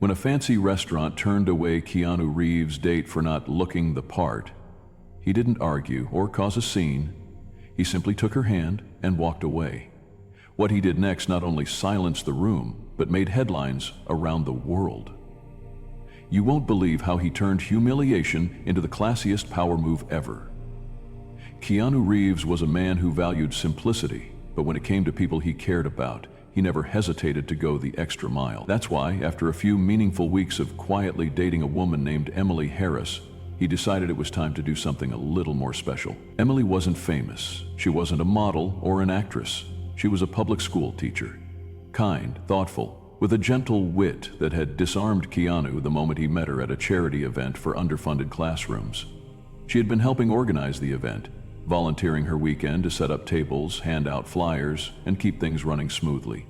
When a fancy restaurant turned away Keanu Reeves' date for not looking the part, he didn't argue or cause a scene. He simply took her hand and walked away. What he did next not only silenced the room, but made headlines around the world. You won't believe how he turned humiliation into the classiest power move ever. Keanu Reeves was a man who valued simplicity, but when it came to people he cared about, he never hesitated to go the extra mile. That's why, after a few meaningful weeks of quietly dating a woman named Emily Harris, he decided it was time to do something a little more special. Emily wasn't famous. She wasn't a model or an actress. She was a public school teacher. Kind, thoughtful, with a gentle wit that had disarmed Keanu the moment he met her at a charity event for underfunded classrooms. She had been helping organize the event, volunteering her weekend to set up tables, hand out flyers, and keep things running smoothly.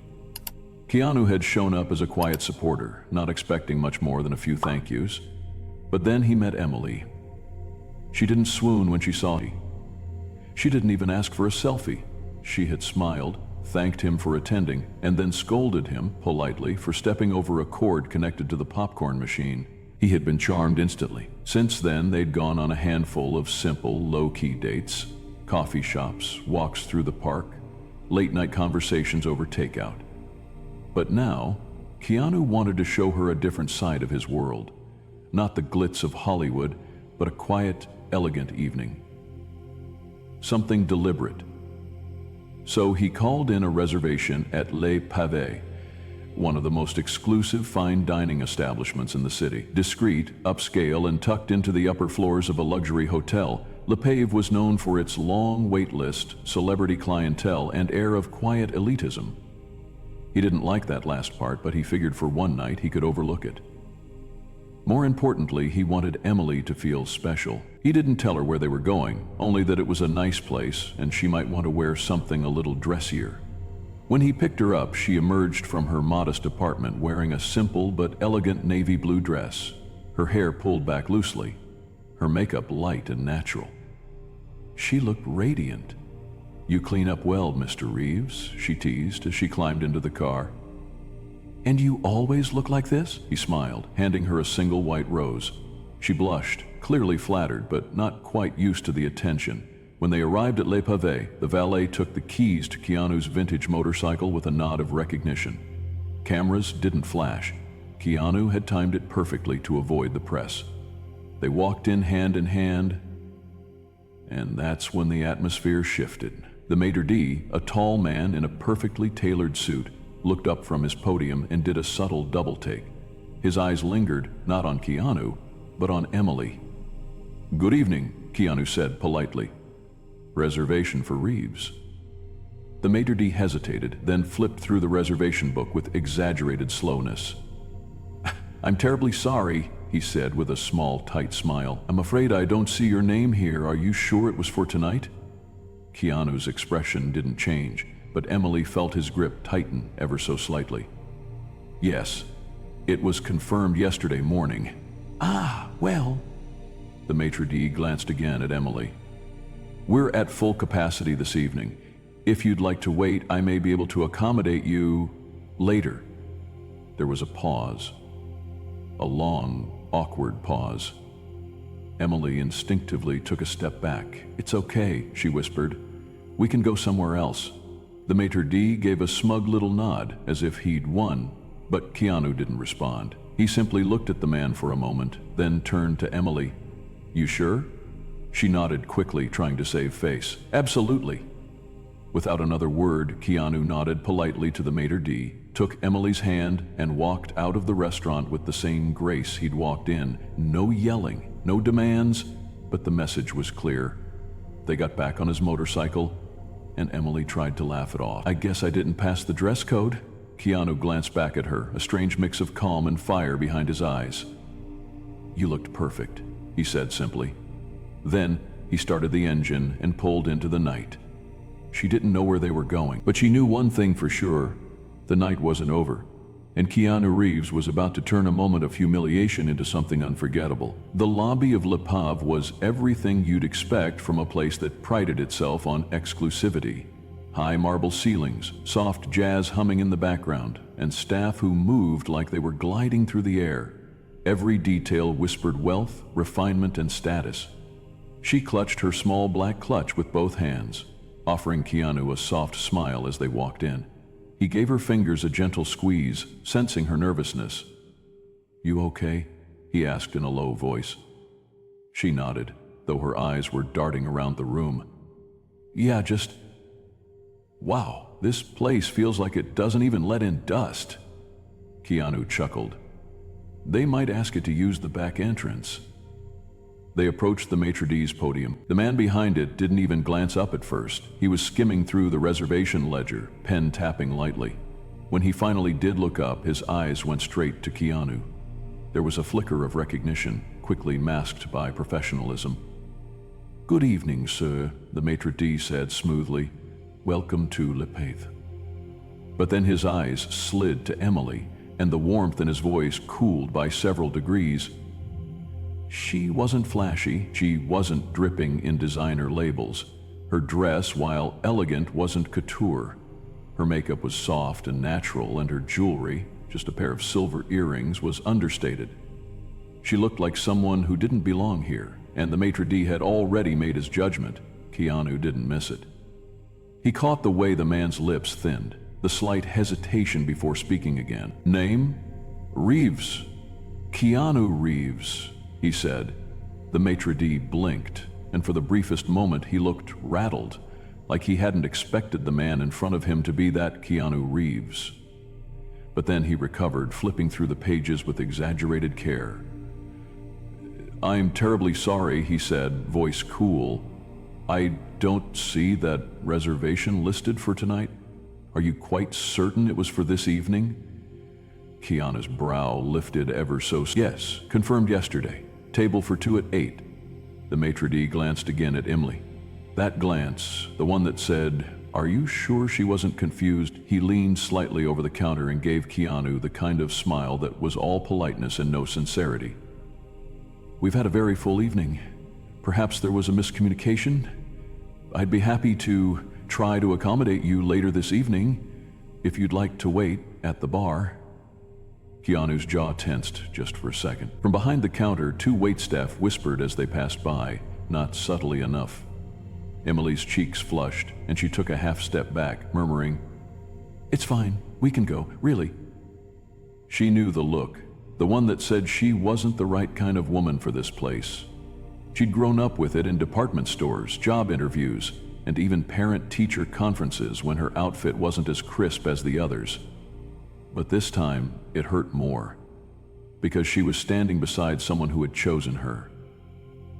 Keanu had shown up as a quiet supporter, not expecting much more than a few thank yous. But then he met Emily. She didn't swoon when she saw him. She didn't even ask for a selfie. She had smiled, thanked him for attending, and then scolded him, politely, for stepping over a cord connected to the popcorn machine. He had been charmed instantly. Since then, they'd gone on a handful of simple, low-key dates, coffee shops, walks through the park, late-night conversations over takeout. But now, Keanu wanted to show her a different side of his world. Not the glitz of Hollywood, but a quiet, elegant evening. Something deliberate. So he called in a reservation at Le Pavé, one of the most exclusive fine dining establishments in the city. Discreet, upscale, and tucked into the upper floors of a luxury hotel, Le Pave was known for its long wait list, celebrity clientele, and air of quiet elitism. He didn't like that last part, but he figured for one night he could overlook it. More importantly, he wanted Emily to feel special. He didn't tell her where they were going, only that it was a nice place and she might want to wear something a little dressier. When he picked her up, she emerged from her modest apartment wearing a simple but elegant navy blue dress, her hair pulled back loosely, her makeup light and natural. She looked radiant. "You clean up well, Mr. Reeves," she teased as she climbed into the car. "And you always look like this?" he smiled, handing her a single white rose. She blushed, clearly flattered, but not quite used to the attention. When they arrived at Le Pavé, the valet took the keys to Keanu's vintage motorcycle with a nod of recognition. Cameras didn't flash. Keanu had timed it perfectly to avoid the press. They walked in hand, and that's when the atmosphere shifted. The maitre d', a tall man in a perfectly tailored suit, looked up from his podium and did a subtle double-take. His eyes lingered, not on Keanu, but on Emily. "Good evening," Keanu said politely. "Reservation for Reeves." The maitre d' hesitated, then flipped through the reservation book with exaggerated slowness. "I'm terribly sorry," he said with a small, tight smile. "I'm afraid I don't see your name here. Are you sure it was for tonight?" Keanu's expression didn't change, but Emily felt his grip tighten ever so slightly. "Yes, it was confirmed yesterday morning." "Ah, well." The maitre d' glanced again at Emily. "We're at full capacity this evening. If you'd like to wait, I may be able to accommodate you later." There was a pause. A long, awkward pause. Emily instinctively took a step back. "It's okay," she whispered. "We can go somewhere else." The maitre d' gave a smug little nod, as if he'd won, but Keanu didn't respond. He simply looked at the man for a moment, then turned to Emily. "You sure?" She nodded quickly, trying to save face. "Absolutely." Without another word, Keanu nodded politely to the maitre d', took Emily's hand, and walked out of the restaurant with the same grace he'd walked in. No yelling, no demands, but the message was clear. They got back on his motorcycle, and Emily tried to laugh it off. "I guess I didn't pass the dress code." Keanu glanced back at her, a strange mix of calm and fire behind his eyes. "You looked perfect," he said simply. Then he started the engine and pulled into the night. She didn't know where they were going, but she knew one thing for sure. The night wasn't over, and Keanu Reeves was about to turn a moment of humiliation into something unforgettable. The lobby of Le Pave was everything you'd expect from a place that prided itself on exclusivity. High marble ceilings, soft jazz humming in the background, and staff who moved like they were gliding through the air. Every detail whispered wealth, refinement, and status. She clutched her small black clutch with both hands, offering Keanu a soft smile as they walked in. He gave her fingers a gentle squeeze, sensing her nervousness. "You okay?" he asked in a low voice. She nodded, though her eyes were darting around the room. "Yeah, just... Wow, this place feels like it doesn't even let in dust." Keanu chuckled. "They might ask it to use the back entrance." They approached the maitre d's podium. The man behind it didn't even glance up at first. He was skimming through the reservation ledger, pen tapping lightly. When he finally did look up, his eyes went straight to Keanu. There was a flicker of recognition, quickly masked by professionalism. "Good evening, sir," the maitre d' said smoothly. "Welcome to Le Paith." But then his eyes slid to Emily, and the warmth in his voice cooled by several degrees. She wasn't flashy, she wasn't dripping in designer labels. Her dress, while elegant, wasn't couture. Her makeup was soft and natural, and her jewelry, just a pair of silver earrings, was understated. She looked like someone who didn't belong here, and the maitre d' had already made his judgment. Keanu didn't miss it. He caught the way the man's lips thinned, the slight hesitation before speaking again. "Name? Reeves. Keanu Reeves," he said. The maitre d' blinked, and for the briefest moment he looked rattled, like he hadn't expected the man in front of him to be that Keanu Reeves. But then he recovered, flipping through the pages with exaggerated care. "I'm terribly sorry," he said, voice cool. "I don't see that reservation listed for tonight. Are you quite certain it was for this evening?" Keanu's brow lifted ever so. "Yes, confirmed yesterday. Table for 2 at 8. The maitre d' glanced again at Emily. That glance, the one that said, "Are you sure she wasn't confused?" He leaned slightly over the counter and gave Keanu the kind of smile that was all politeness and no sincerity. "We've had a very full evening. Perhaps there was a miscommunication. I'd be happy to try to accommodate you later this evening, if you'd like to wait at the bar." Keanu's jaw tensed just for a second. From behind the counter, 2 waitstaff whispered as they passed by, not subtly enough. Emily's cheeks flushed, and she took a half-step back, murmuring, "It's fine, we can go, really." She knew the look, the one that said she wasn't the right kind of woman for this place. She'd grown up with it in department stores, job interviews, and even parent-teacher conferences when her outfit wasn't as crisp as the others. But this time, it hurt more, because she was standing beside someone who had chosen her,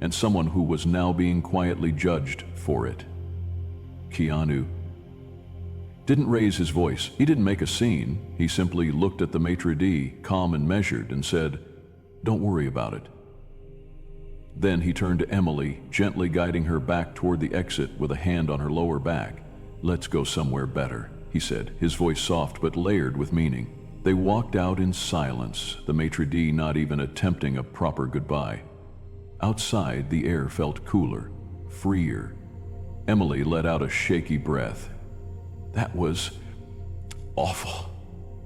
and someone who was now being quietly judged for it. Keanu didn't raise his voice. He didn't make a scene. He simply looked at the maitre d', calm and measured, and said, "Don't worry about it." Then he turned to Emily, gently guiding her back toward the exit with a hand on her lower back. "Let's go somewhere better," he said, his voice soft but layered with meaning. They walked out in silence, the maitre d' not even attempting a proper goodbye. Outside, the air felt cooler, freer. Emily let out a shaky breath. "That was awful."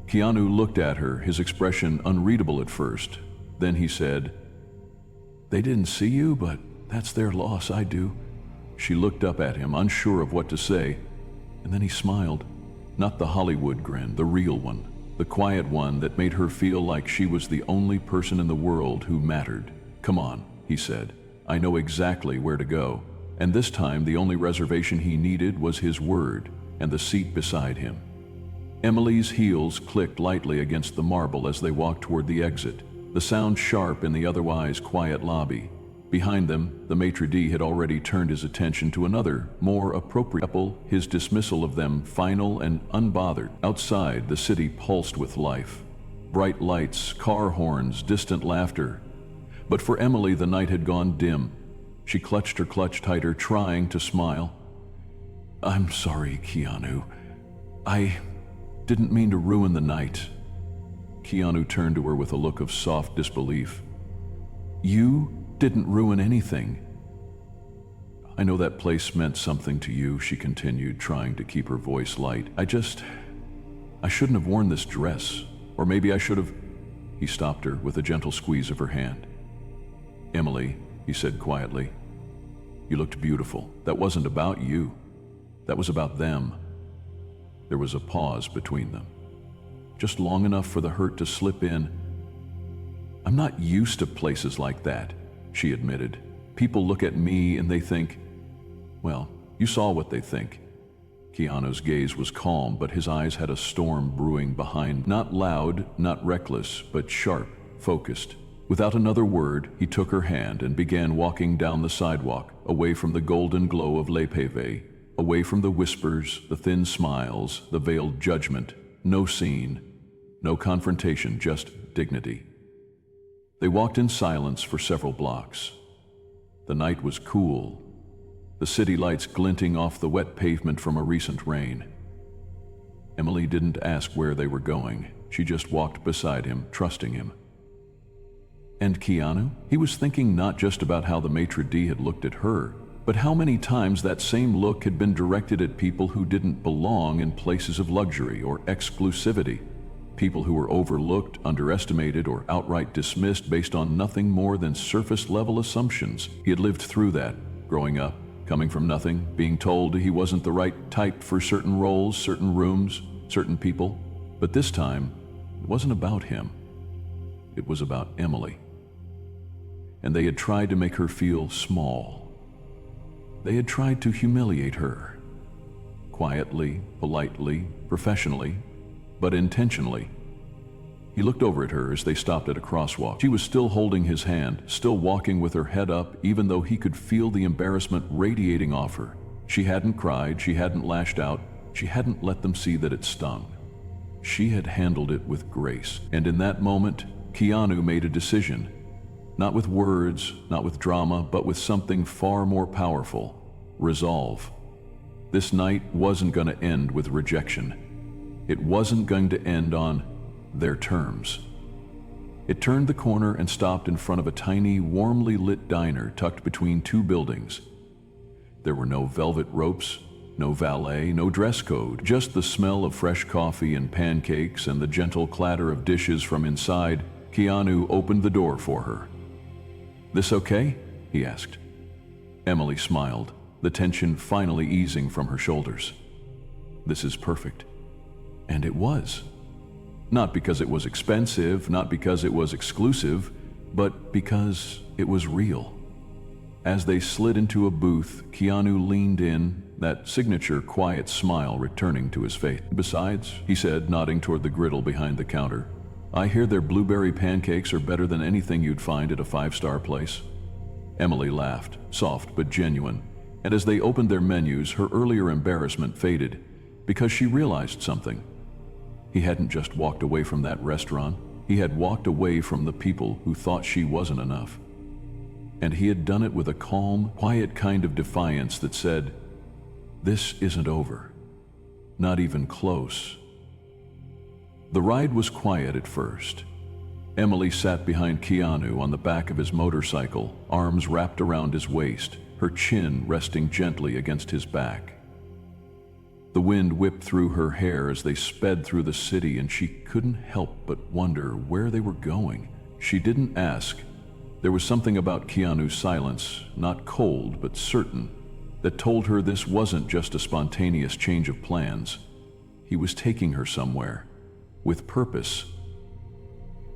Keanu looked at her, his expression unreadable at first. Then he said, "They didn't see you, but that's their loss, I do." She looked up at him, unsure of what to say, and then he smiled. Not the Hollywood grin, the real one, the quiet one that made her feel like she was the only person in the world who mattered. "Come on," he said. "I know exactly where to go." And this time the only reservation he needed was his word and the seat beside him. Emily's heels clicked lightly against the marble as they walked toward the exit, the sound sharp in the otherwise quiet lobby. Behind them, the maitre d' had already turned his attention to another, more appropriate couple, his dismissal of them final and unbothered. Outside, the city pulsed with life. Bright lights, car horns, distant laughter. But for Emily, the night had gone dim. She clutched her clutch tighter, trying to smile. "I'm sorry, Keanu. I didn't mean to ruin the night." Keanu turned to her with a look of soft disbelief. "You didn't ruin anything." I know that place meant something to you," she continued, trying to keep her voice light. I shouldn't have worn this dress. Or maybe I should have." He stopped her with a gentle squeeze of her hand. "Emily," he said quietly, "you looked beautiful. That wasn't about you. That was about them." There was a pause between them, just long enough for the hurt to slip in. "I'm not used to places like that," she admitted. "People look at me and they think, well, you saw what they think." Keanu's gaze was calm, but his eyes had a storm brewing behind. Not loud, not reckless, but sharp, focused. Without another word, he took her hand and began walking down the sidewalk, away from the golden glow of Le Pavé, away from the whispers, the thin smiles, the veiled judgment. No scene, no confrontation, just dignity. They walked in silence for several blocks. The night was cool, the city lights glinting off the wet pavement from a recent rain. Emily didn't ask where they were going. She just walked beside him, trusting him. And Keanu? He was thinking not just about how the maitre d' had looked at her, but how many times that same look had been directed at people who didn't belong in places of luxury or exclusivity. People who were overlooked, underestimated, or outright dismissed based on nothing more than surface-level assumptions. He had lived through that, growing up, coming from nothing, being told he wasn't the right type for certain roles, certain rooms, certain people. But this time, it wasn't about him. It was about Emily. And they had tried to make her feel small. They had tried to humiliate her. Quietly, politely, professionally, but intentionally. He looked over at her as they stopped at a crosswalk. She was still holding his hand, still walking with her head up, even though he could feel the embarrassment radiating off her. She hadn't cried, she hadn't lashed out, she hadn't let them see that it stung. She had handled it with grace. And in that moment, Keanu made a decision. Not with words, not with drama, but with something far more powerful. Resolve. This night wasn't going to end with rejection. It wasn't going to end on their terms. It turned the corner and stopped in front of a tiny, warmly lit diner tucked between two buildings. There were no velvet ropes, no valet, no dress code, just the smell of fresh coffee and pancakes and the gentle clatter of dishes from inside. Keanu opened the door for her. "This okay?" he asked. Emily smiled, the tension finally easing from her shoulders. "This is perfect." And it was. Not because it was expensive, not because it was exclusive, but because it was real. As they slid into a booth, Keanu leaned in, that signature quiet smile returning to his face. "Besides," he said, nodding toward the griddle behind the counter, "I hear their blueberry pancakes are better than anything you'd find at a five-star place." Emily laughed, soft but genuine, and as they opened their menus, her earlier embarrassment faded, because she realized something. He hadn't just walked away from that restaurant, he had walked away from the people who thought she wasn't enough. And he had done it with a calm, quiet kind of defiance that said, "This isn't over. Not even close." The ride was quiet at first. Emily sat behind Keanu on the back of his motorcycle, arms wrapped around his waist, her chin resting gently against his back. The wind whipped through her hair as they sped through the city, and she couldn't help but wonder where they were going. She didn't ask. There was something about Keanu's silence, not cold but certain, that told her this wasn't just a spontaneous change of plans. He was taking her somewhere, with purpose.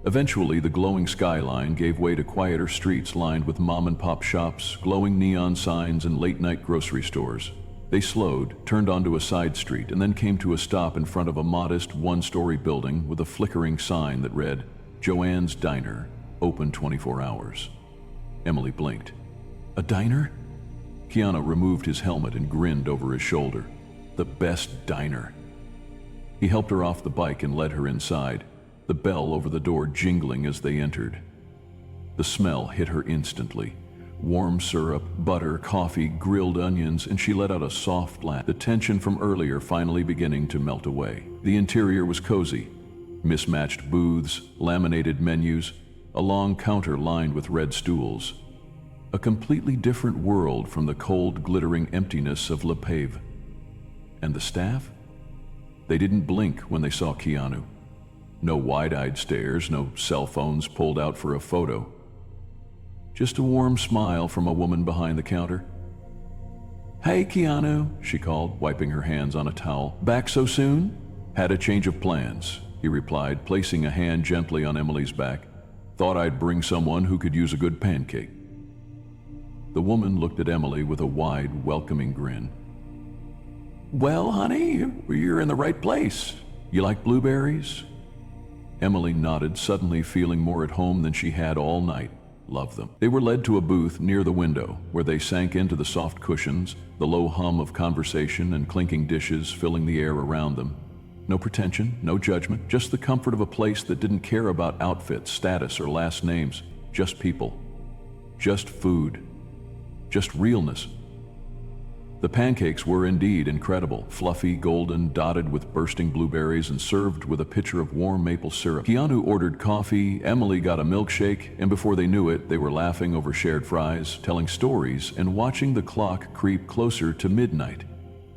Eventually, the glowing skyline gave way to quieter streets lined with mom-and-pop shops, glowing neon signs, and late-night grocery stores. They slowed, turned onto a side street, and then came to a stop in front of a modest one-story building with a flickering sign that read, "Joanne's Diner, open 24 hours." Emily blinked. "A diner?" Keanu removed his helmet and grinned over his shoulder. "The best diner." He helped her off the bike and led her inside, the bell over the door jingling as they entered. The smell hit her instantly. Warm syrup, butter, coffee, grilled onions, and she let out a soft laugh, the tension from earlier finally beginning to melt away. The interior was cozy. Mismatched booths, laminated menus, a long counter lined with red stools. A completely different world from the cold, glittering emptiness of Le Pave. And the staff? They didn't blink when they saw Keanu. No wide-eyed stares, no cell phones pulled out for a photo. Just a warm smile from a woman behind the counter. "Hey, Keanu," she called, wiping her hands on a towel. "Back so soon?" "Had a change of plans," he replied, placing a hand gently on Emily's back. "Thought I'd bring someone who could use a good pancake." The woman looked at Emily with a wide, welcoming grin. "Well, honey, you're in the right place. You like blueberries?" Emily nodded, suddenly feeling more at home than she had all night. Loved them. They were led to a booth near the window, where they sank into the soft cushions, the low hum of conversation and clinking dishes filling the air around them. No pretension, no judgment, just the comfort of a place that didn't care about outfits, status, or last names. Just people. Just food. Just realness. The pancakes were indeed incredible, fluffy, golden, dotted with bursting blueberries and served with a pitcher of warm maple syrup. Keanu ordered coffee, Emily got a milkshake, and before they knew it, they were laughing over shared fries, telling stories, and watching the clock creep closer to midnight.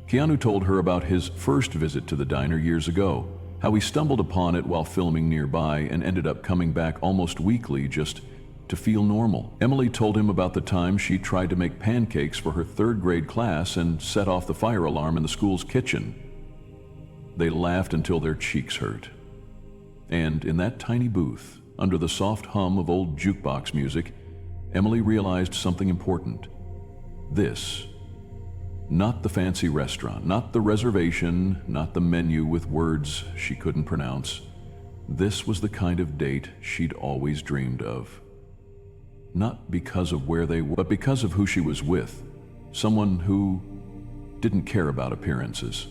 Keanu told her about his first visit to the diner years ago, how he stumbled upon it while filming nearby and ended up coming back almost weekly just to feel normal. Emily told him about the time she tried to make pancakes for her third-grade class and set off the fire alarm in the school's kitchen. They laughed until their cheeks hurt. And in that tiny booth, under the soft hum of old jukebox music, Emily realized something important. This, not the fancy restaurant, not the reservation, not the menu with words she couldn't pronounce. This was the kind of date she'd always dreamed of. Not because of where they were, but because of who she was with. Someone who didn't care about appearances.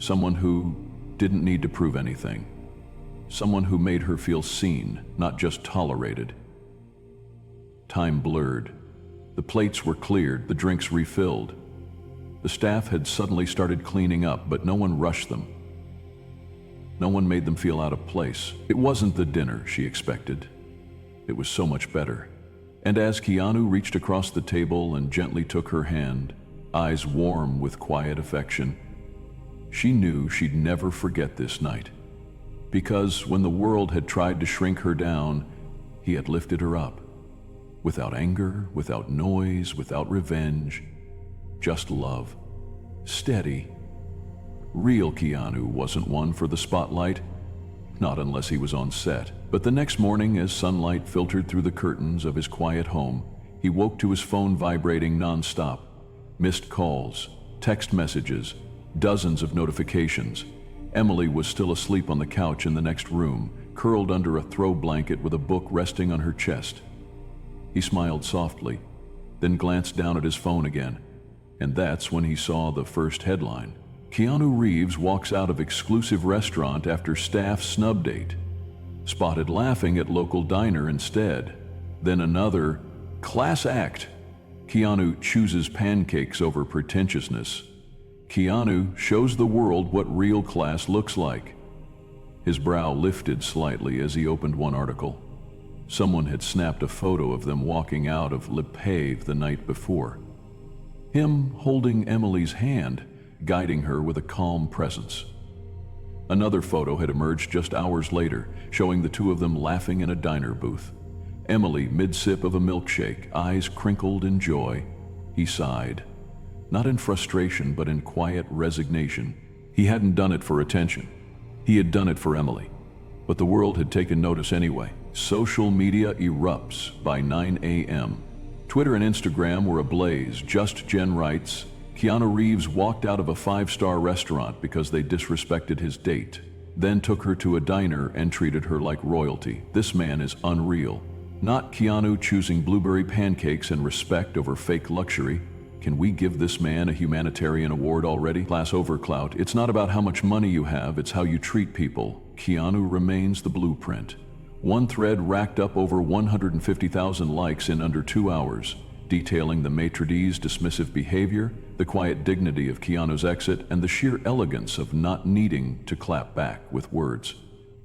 Someone who didn't need to prove anything. Someone who made her feel seen, not just tolerated. Time blurred. The plates were cleared, the drinks refilled. The staff had suddenly started cleaning up, but no one rushed them. No one made them feel out of place. It wasn't the dinner she expected. It was so much better. And as Keanu reached across the table and gently took her hand, eyes warm with quiet affection, she knew she'd never forget this night. Because when the world had tried to shrink her down, he had lifted her up. Without anger, without noise, without revenge, just love. Steady. Real Keanu wasn't one for the spotlight, not unless he was on set. But the next morning, as sunlight filtered through the curtains of his quiet home, he woke to his phone vibrating nonstop. Missed calls, text messages, dozens of notifications. Emily was still asleep on the couch in the next room, curled under a throw blanket with a book resting on her chest. He smiled softly, then glanced down at his phone again, and that's when he saw the first headline. Keanu Reeves walks out of exclusive restaurant after staff snub date. Spotted laughing at local diner instead. Then another, class act. Keanu chooses pancakes over pretentiousness. Keanu shows the world what real class looks like. His brow lifted slightly as he opened one article. Someone had snapped a photo of them walking out of Le Pave the night before. Him holding Emily's hand, guiding her with a calm presence. Another photo had emerged just hours later, showing the two of them laughing in a diner booth. Emily mid-sip of a milkshake, eyes crinkled in joy. He sighed, not in frustration but in quiet resignation. He hadn't done it for attention. He had done it for Emily. But the world had taken notice anyway. Social media erupts by 9 a.m. Twitter and Instagram were ablaze. Just Jen writes, Keanu Reeves walked out of a 5-star restaurant because they disrespected his date, then took her to a diner and treated her like royalty. This man is unreal. Not Keanu choosing blueberry pancakes and respect over fake luxury. Can we give this man a humanitarian award already? Class over clout. It's not about how much money you have, it's how you treat people. Keanu remains the blueprint. One thread racked up over 150,000 likes in under 2 hours, detailing the maitre d's dismissive behavior, the quiet dignity of Keanu's exit, and the sheer elegance of not needing to clap back with words.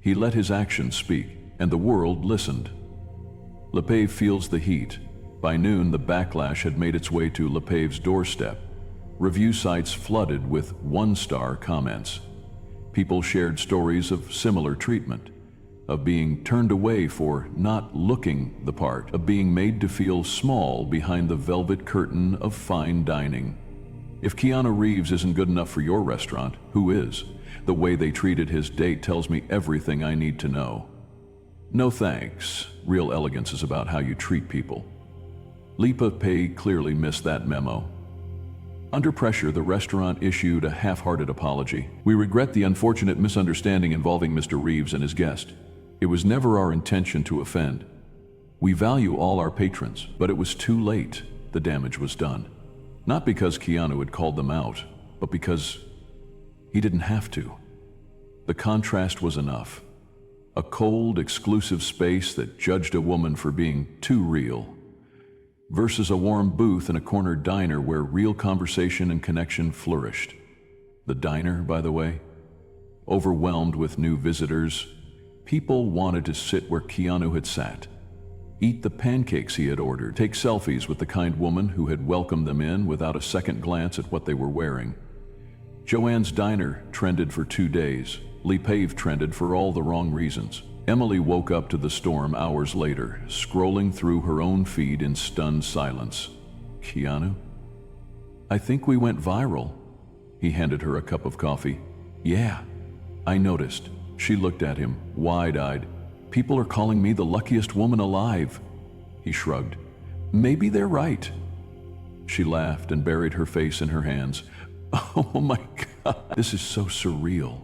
He let his actions speak, and the world listened. Le Pave feels the heat, By noon, the backlash had made its way to Lepav's doorstep. Review sites flooded with one-star comments. People shared stories of similar treatment, of being turned away for not looking the part, of being made to feel small behind the velvet curtain of fine dining. If Keanu Reeves isn't good enough for your restaurant, who is? The way they treated his date tells me everything I need to know. No thanks. Real elegance is about how you treat people. Lepave clearly missed that memo. Under pressure, the restaurant issued a half-hearted apology. "We regret the unfortunate misunderstanding involving Mr. Reeves and his guest. It was never our intention to offend. We value all our patrons, but it was too late. The damage was done. Not because Keanu had called them out, but because he didn't have to. The contrast was enough. A cold, exclusive space that judged a woman for being too real, versus a warm booth in a corner diner where real conversation and connection flourished. The diner, by the way, overwhelmed with new visitors, people wanted to sit where Keanu had sat, eat the pancakes he had ordered, take selfies with the kind woman who had welcomed them in without a second glance at what they were wearing. Joanne's diner trended for 2 days. Lepave trended for all the wrong reasons. Emily woke up to the storm hours later, scrolling through her own feed in stunned silence. "Keanu? I think we went viral." He handed her a cup of coffee. "Yeah, I noticed." She looked at him, wide-eyed. "People are calling me the luckiest woman alive." He shrugged. "Maybe they're right." She laughed and buried her face in her hands. "Oh my God, this is so surreal."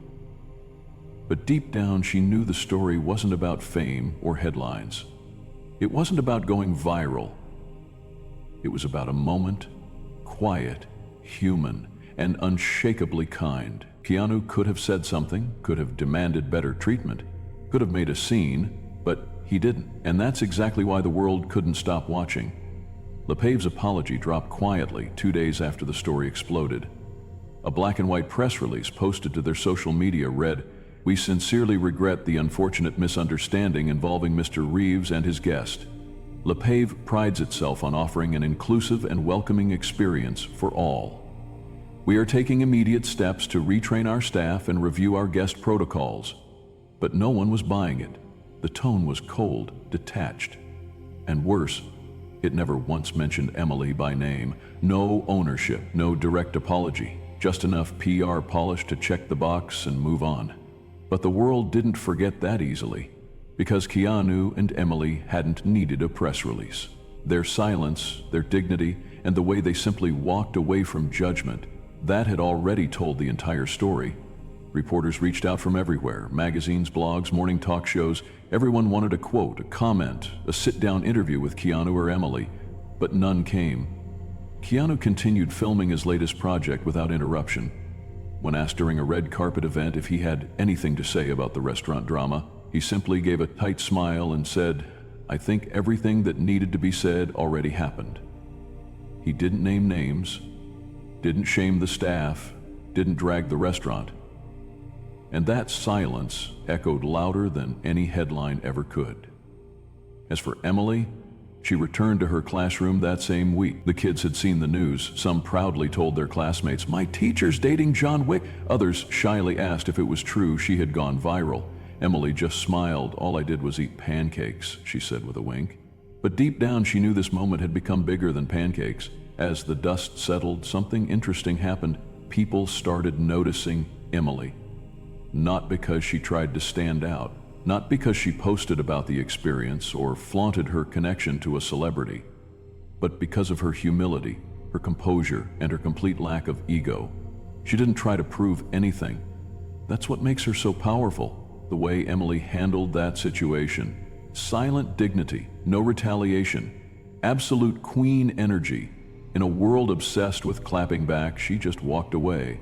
But deep down, she knew the story wasn't about fame or headlines. It wasn't about going viral. It was about a moment, quiet, human, and unshakably kind. Keanu could have said something, could have demanded better treatment, could have made a scene, but he didn't. And that's exactly why the world couldn't stop watching. Lepave's apology dropped quietly 2 days after the story exploded. A black and white press release posted to their social media read, "We sincerely regret the unfortunate misunderstanding involving Mr. Reeves and his guest. Lepave prides itself on offering an inclusive and welcoming experience for all. We are taking immediate steps to retrain our staff and review our guest protocols." But no one was buying it. The tone was cold, detached. And worse, it never once mentioned Emily by name. No ownership, no direct apology, just enough PR polish to check the box and move on. But the world didn't forget that easily, because Keanu and Emily hadn't needed a press release. Their silence, their dignity, and the way they simply walked away from judgment, that had already told the entire story. Reporters reached out from everywhere, magazines, blogs, morning talk shows. Everyone wanted a quote, a comment, a sit-down interview with Keanu or Emily, but none came. Keanu continued filming his latest project without interruption. When asked during a red carpet event if he had anything to say about the restaurant drama, he simply gave a tight smile and said, "I think everything that needed to be said already happened." He didn't name names, didn't shame the staff, didn't drag the restaurant. And that silence echoed louder than any headline ever could. As for Emily, she returned to her classroom that same week. The kids had seen the news. Some proudly told their classmates, "My teacher's dating John Wick." Others shyly asked if it was true she had gone viral. Emily just smiled. "All I did was eat pancakes," she said with a wink. But deep down, she knew this moment had become bigger than pancakes. As the dust settled, something interesting happened. People started noticing Emily. Not because she tried to stand out, not because she posted about the experience or flaunted her connection to a celebrity, but because of her humility, her composure, and her complete lack of ego. She didn't try to prove anything. That's what makes her so powerful, the way Emily handled that situation. Silent dignity, no retaliation, absolute queen energy. In a world obsessed with clapping back, she just walked away,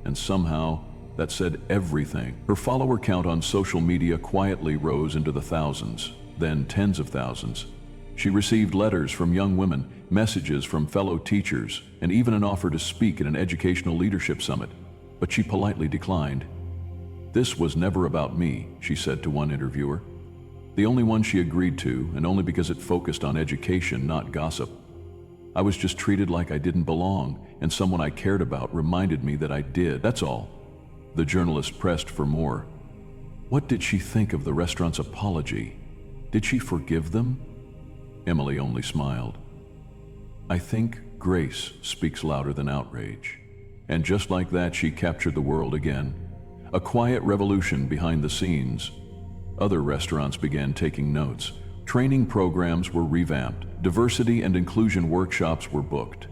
and somehow that said everything. Her follower count on social media quietly rose into the thousands, then tens of thousands. She received letters from young women, messages from fellow teachers, and even an offer to speak at an educational leadership summit, but she politely declined. "This was never about me," she said to one interviewer. The only one she agreed to, and only because it focused on education, not gossip. I was just treated like I didn't belong, and someone I cared about reminded me that I did. That's all. The journalist pressed for more. What did she think of the restaurant's apology? Did she forgive them? Emily only smiled. I think grace speaks louder than outrage. And just like that, she captured the world again. A quiet revolution behind the scenes. Other restaurants began taking notes. Training programs were revamped. Diversity and inclusion workshops were booked.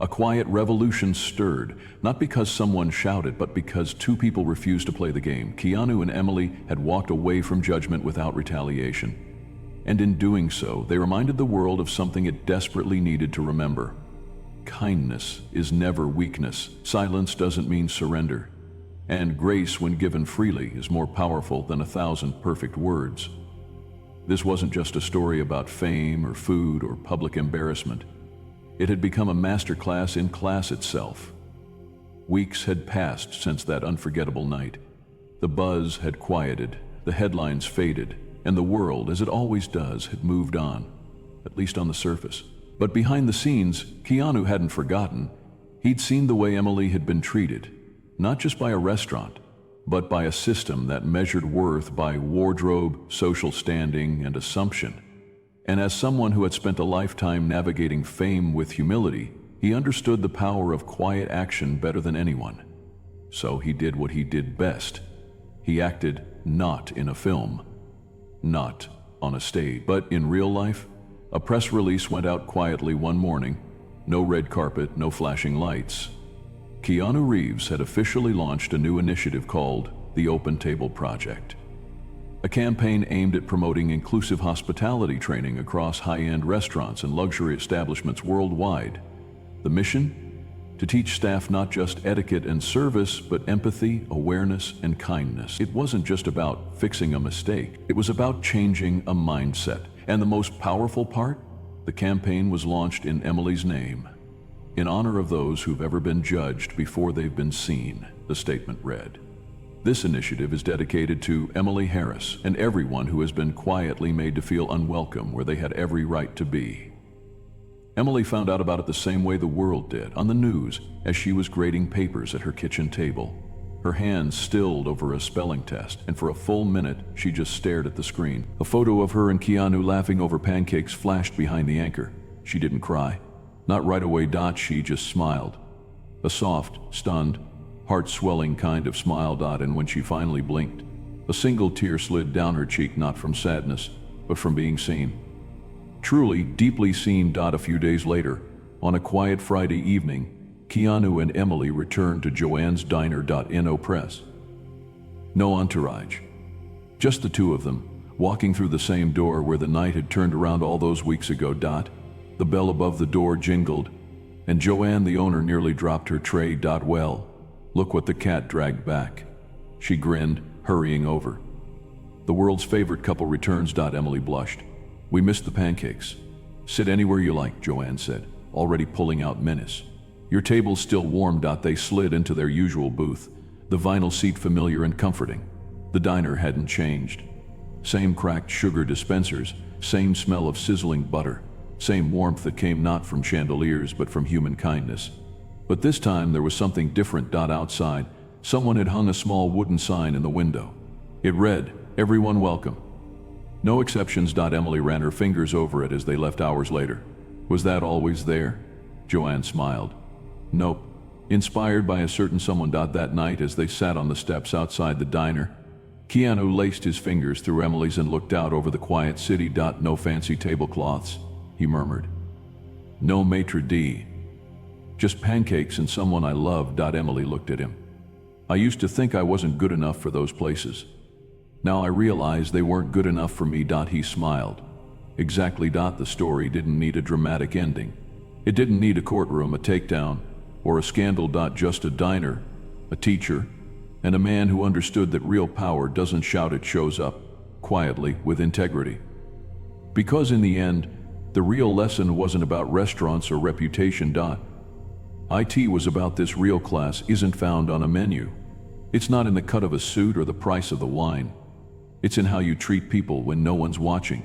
A quiet revolution stirred, not because someone shouted, but because two people refused to play the game. Keanu and Emily had walked away from judgment without retaliation. And in doing so, they reminded the world of something it desperately needed to remember. Kindness is never weakness. Silence doesn't mean surrender. And grace, when given freely, is more powerful than 1,000 perfect words. This wasn't just a story about fame or food or public embarrassment. It had become a masterclass in class itself. Weeks had passed since that unforgettable night. The buzz had quieted, the headlines faded, and the world, as it always does, had moved on, at least on the surface. But behind the scenes, Keanu hadn't forgotten. He'd seen the way Emily had been treated, not just by a restaurant, but by a system that measured worth by wardrobe, social standing, and assumption. And as someone who had spent a lifetime navigating fame with humility, he understood the power of quiet action better than anyone. So he did what he did best. He acted not in a film, not on a stage, but in real life. A press release went out quietly one morning. No red carpet, no flashing lights. Keanu Reeves had officially launched a new initiative called the Open Table Project. A campaign aimed at promoting inclusive hospitality training across high-end restaurants and luxury establishments worldwide. The mission? To teach staff not just etiquette and service, but empathy, awareness, and kindness. It wasn't just about fixing a mistake. It was about changing a mindset. And the most powerful part? The campaign was launched in Emily's name. In honor of those who've ever been judged before they've been seen, the statement read. This initiative is dedicated to Emily Harris and everyone who has been quietly made to feel unwelcome where they had every right to be. Emily found out about it the same way the world did, on the news, as she was grading papers at her kitchen table. Her hands stilled over a spelling test, and for a full minute, she just stared at the screen. A photo of her and Keanu laughing over pancakes flashed behind the anchor. She didn't cry. Not right away. She just smiled. A soft, stunned, heart-swelling kind of smile. And when she finally blinked, a single tear slid down her cheek, not from sadness, but from being seen. Truly, deeply seen. A few days later, on a quiet Friday evening, Keanu and Emily returned to Joanne's Diner. No press. No entourage. Just the two of them, walking through the same door where the night had turned around all those weeks ago. The bell above the door jingled, and Joanne, the owner, nearly dropped her tray. Well, look what the cat dragged back. She grinned, hurrying over. The world's favorite couple returns. Emily blushed. We missed the pancakes. Sit anywhere you like, Joanne said, already pulling out menace. Your table's still warm. They slid into their usual booth, the vinyl seat familiar and comforting. The diner hadn't changed. Same cracked sugar dispensers, same smell of sizzling butter, same warmth that came not from chandeliers but from human kindness. But this time there was something different. Outside, someone had hung a small wooden sign in the window. It read, "Everyone welcome." No exceptions. Emily ran her fingers over it as they left hours later. Was that always there? Joanne smiled. Nope. Inspired by a certain someone. That night, as they sat on the steps outside the diner, Keanu laced his fingers through Emily's and looked out over the quiet city. No fancy tablecloths, he murmured. No maitre d'. Just pancakes and someone I love. Emily looked at him. I used to think I wasn't good enough for those places. Now I realize they weren't good enough for me. He smiled. Exactly. The story didn't need a dramatic ending. It didn't need a courtroom, a takedown, or a scandal. Just a diner, a teacher, and a man who understood that real power doesn't shout, it shows up, quietly, with integrity. Because in the end, the real lesson wasn't about restaurants or reputation. It was about this: real class isn't found on a menu. It's not in the cut of a suit or the price of the wine. It's in how you treat people when no one's watching,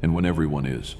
and when everyone is.